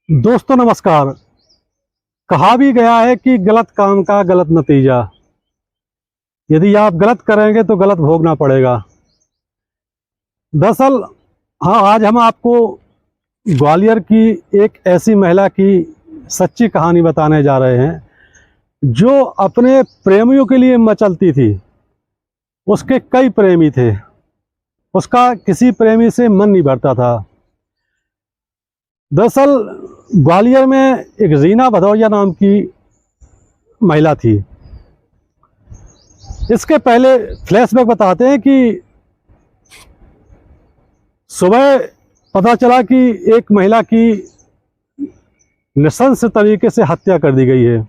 दोस्तों नमस्कार। कहा भी गया है कि गलत काम का गलत नतीजा। यदि आप गलत करेंगे तो गलत भोगना पड़ेगा। दरअसल हाँ, आज हम आपको ग्वालियर की एक ऐसी महिला की सच्ची कहानी बताने जा रहे हैं जो अपने प्रेमियों के लिए मचलती थी। उसके कई प्रेमी थे, उसका किसी प्रेमी से मन नहीं भरता था। दरअसल ग्वालियर में एक रीना भदौरिया नाम की महिला थी। इसके पहले फ्लैशबैक बताते हैं कि सुबह पता चला कि एक महिला की नृशंस तरीके से हत्या कर दी गई है।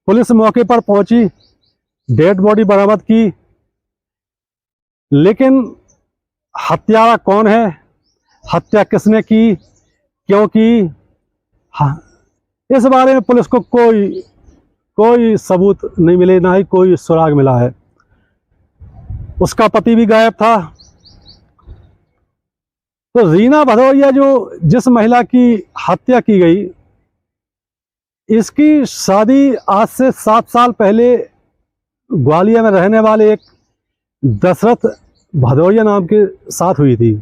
पुलिस मौके पर पहुंची, डेड बॉडी बरामद की, लेकिन हत्यारा कौन है, हत्या किसने की, क्यों की, हाँ, इस बारे में पुलिस को कोई सबूत नहीं मिले, ना ही कोई सुराग मिला है। उसका पति भी गायब था। तो रीना भदौरिया जो जिस महिला की हत्या की गई, इसकी शादी आज से 7 साल पहले ग्वालियर में रहने वाले एक दशरथ भदौरिया नाम के साथ हुई थी।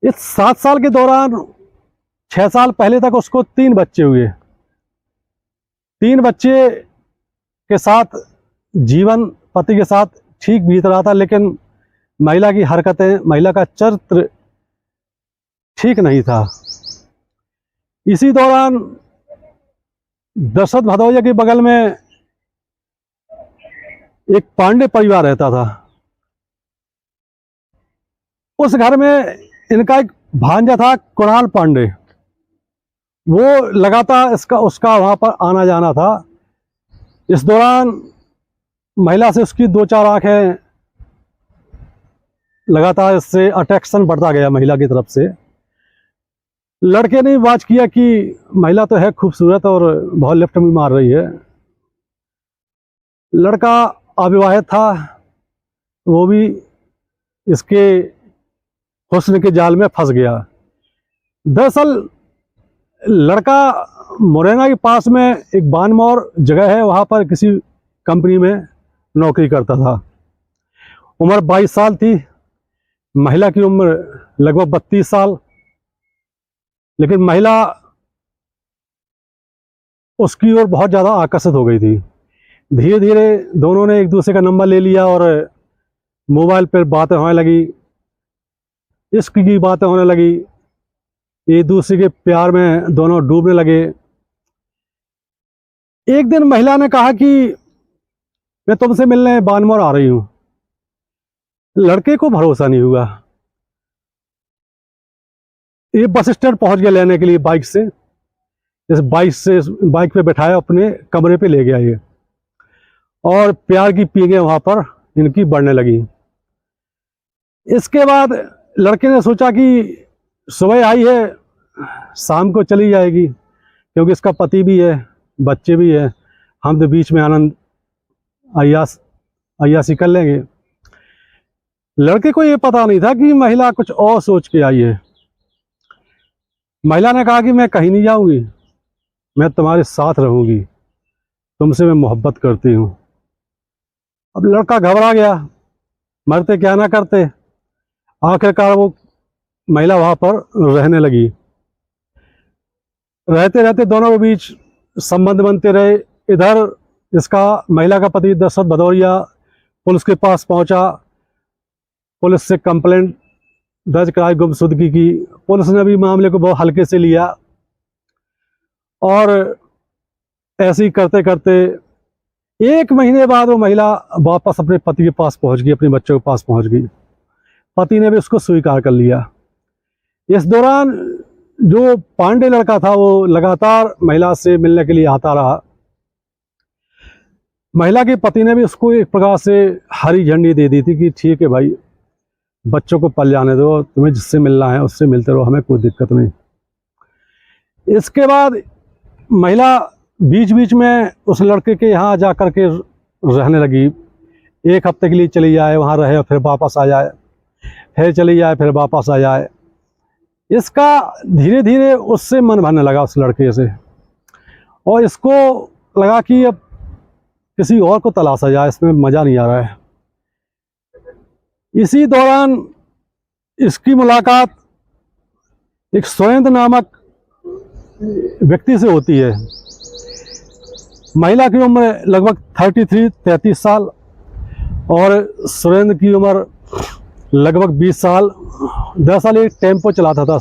इस 7 साल के दौरान 6 साल पहले तक उसको 3 बच्चे हुए। 3 बच्चे के साथ जीवन पति के साथ ठीक बीत रहा था, लेकिन महिला की हरकतें, महिला का चरित्र ठीक नहीं था। इसी दौरान दशरथ भदौरिया के बगल में एक पांडे परिवार रहता था। उस घर में इनका एक भांजा था, कुणाल पांडे। वो लगातार उसका वहां पर आना जाना था। इस दौरान महिला से उसकी 2-4 आंखें, लगातार इससे अट्रैक्शन बढ़ता गया महिला की तरफ से। लड़के ने वाच किया कि महिला तो है खूबसूरत और बहुत लिफ्ट भी मार रही है। लड़का अविवाहित था, वो भी इसके हुस्न के जाल में फंस गया। दरअसल लड़का मुरैना के पास में एक बानमौर जगह है, वहाँ पर किसी कंपनी में नौकरी करता था। उम्र 22 साल थी, महिला की उम्र लगभग 32 साल। लेकिन महिला उसकी ओर बहुत ज़्यादा आकर्षित हो गई थी। धीरे धीरे दोनों ने एक दूसरे का नंबर ले लिया और मोबाइल पर बातें होने लगी, इश्क की बातें होने लगी। एक दूसरे के प्यार में दोनों डूबने लगे। एक दिन महिला ने कहा कि मैं तुमसे मिलने बानमौर आ रही हूँ। लड़के को भरोसा नहीं हुआ। ये बस स्टैंड पहुंच गया लेने के लिए बाइक से। इस बाइक पे बैठाया, अपने कमरे पे ले गया ये, और प्यार की पींगे वहां पर इनकी बढ़ने लगी। इसके बाद लड़के ने सोचा कि सुबह आई है, शाम को चली जाएगी, क्योंकि इसका पति भी है, बच्चे भी है, हम तो बीच में आनंद अय्यासी कर लेंगे। लड़के को ये पता नहीं था कि महिला कुछ और सोच के आई है। महिला ने कहा कि मैं कहीं नहीं जाऊंगी, मैं तुम्हारे साथ रहूंगी, तुमसे मैं मोहब्बत करती हूँ। अब लड़का घबरा गया, मरते क्या ना करते। आखिरकार वो महिला वहां पर रहने लगी। रहते रहते दोनों के बीच संबंध बनते रहे। इधर इसका, महिला का पति दशरथ भदौरिया पुलिस के पास पहुंचा, पुलिस से कंप्लेंट दर्ज कराई गुमशुदगी की। पुलिस ने भी मामले को बहुत हल्के से लिया, और ऐसे ही करते करते 1 महीने बाद वो महिला वापस अपने पति के पास पहुंच गई, अपने बच्चों के पास पहुंच गई। पति ने भी उसको स्वीकार कर लिया। इस दौरान जो पांडे लड़का था वो लगातार महिला से मिलने के लिए आता रहा। महिला के पति ने भी उसको एक प्रकार से हरी झंडी दे दी थी कि ठीक है भाई, बच्चों को पल जाने दो, तुम्हें जिससे मिलना है उससे मिलते रहो, हमें कोई दिक्कत नहीं। इसके बाद महिला बीच बीच में उस लड़के के यहाँ जा कर के रहने लगी। 1 हफ्ते के लिए चली जाए, वहाँ रहे और फिर वापस आ जाए, फिर चली जाए, फिर वापस आ जाए। इसका धीरे धीरे उससे मन भरने लगा, उस लड़के से, और इसको लगा कि अब किसी और को तलाशा जाए, इसमें मज़ा नहीं आ रहा है। इसी दौरान इसकी मुलाकात एक सुरेंद्र नामक व्यक्ति से होती है। महिला की उम्र लगभग 33 साल और सुरेंद्र की उम्र लगभग 20 साल। दरअसल एक टेम्पो चलाता था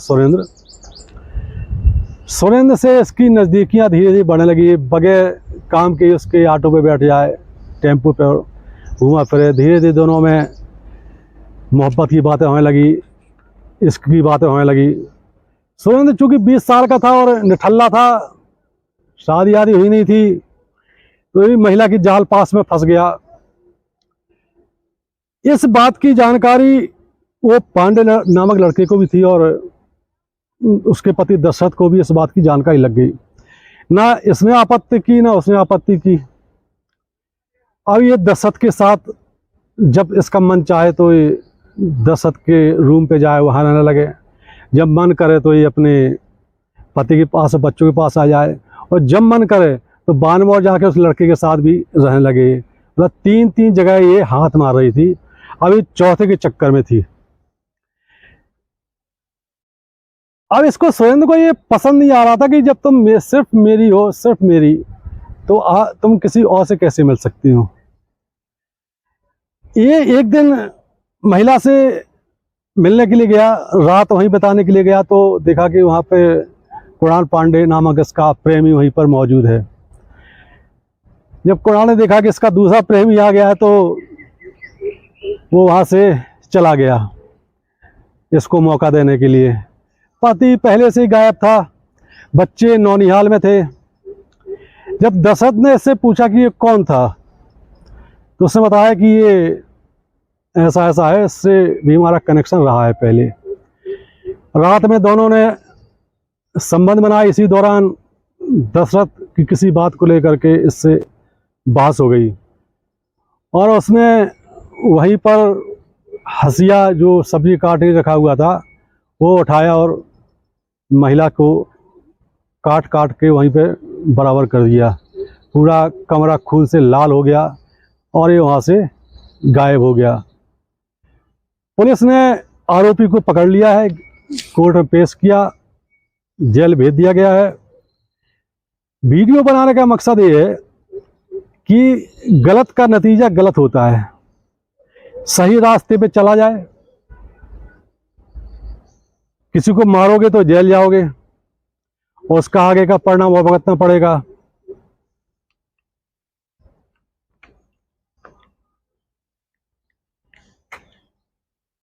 सुरेंद्र से इसकी नज़दीकियां धीरे धीरे बढ़ने लगी। बगैर काम के उसके ऑटो पे बैठ जाए, टेम्पो पर घूमा फिरे। धीरे धीरे दोनों में मोहब्बत की बातें होने लगी, इश्क की बातें होने लगी। सुरेंद्र चूँकि 20 साल का था और निठल्ला था, शादी आदि हुई नहीं थी, तो ये महिला की जाल पास में फंस गया। इस बात की जानकारी वो पांडे नामक लड़के को भी थी और उसके पति दशरथ को भी इस बात की जानकारी लग गई। ना इसने आपत्ति की ना उसने आपत्ति की। अब ये दशरथ के साथ जब इसका मन चाहे तो ये दशरथ के रूम पे जाए, वहाँ रहने लगे। जब मन करे तो ये अपने पति के पास, बच्चों के पास आ जाए, और जब मन करे तो बानमौर जाके उस लड़के के साथ भी रहने लगे। मतलब 3 जगह ये हाथ मार रही थी। अभी चौथे के चक्कर में थी। अब इसको सुरेंद्र को ये पसंद नहीं आ रहा था कि जब तुम सिर्फ मेरी हो, सिर्फ मेरी, तो तुम किसी और से कैसे मिल सकती हो। ये एक दिन महिला से मिलने के लिए गया, रात वहीं बिताने के लिए गया, तो देखा कि वहाँ पे कुणाल पांडे नामक इसका प्रेमी वहीं पर मौजूद है। जब कुणाल ने देखा कि इसका दूसरा प्रेमी आ गया है तो वो वहाँ से चला गया इसको मौका देने के लिए। पति पहले से ही गायब था, बच्चे नौनिहाल में थे। जब दशरथ ने इससे पूछा कि ये कौन था, तो उसने बताया कि ये ऐसा ऐसा है, इससे भी हमारा कनेक्शन रहा है पहले। रात में दोनों ने संबंध बनाया। इसी दौरान दशरथ की किसी बात को लेकर के इससे बहस हो गई और उसने वहीं पर हंसिया जो सब्जी काट के रखा हुआ था वो उठाया और महिला को काट काट के वहीं पे बराबर कर दिया। पूरा कमरा खून से लाल हो गया और ये वहाँ से गायब हो गया। पुलिस ने आरोपी को पकड़ लिया है, कोर्ट में पेश किया, जेल भेज दिया गया है। वीडियो बनाने का मकसद ये है कि गलत का नतीजा गलत होता है, सही रास्ते पे चला जाए। किसी को मारोगे तो जेल जाओगे और उसका आगे का परिणाम भुगतना पड़ेगा।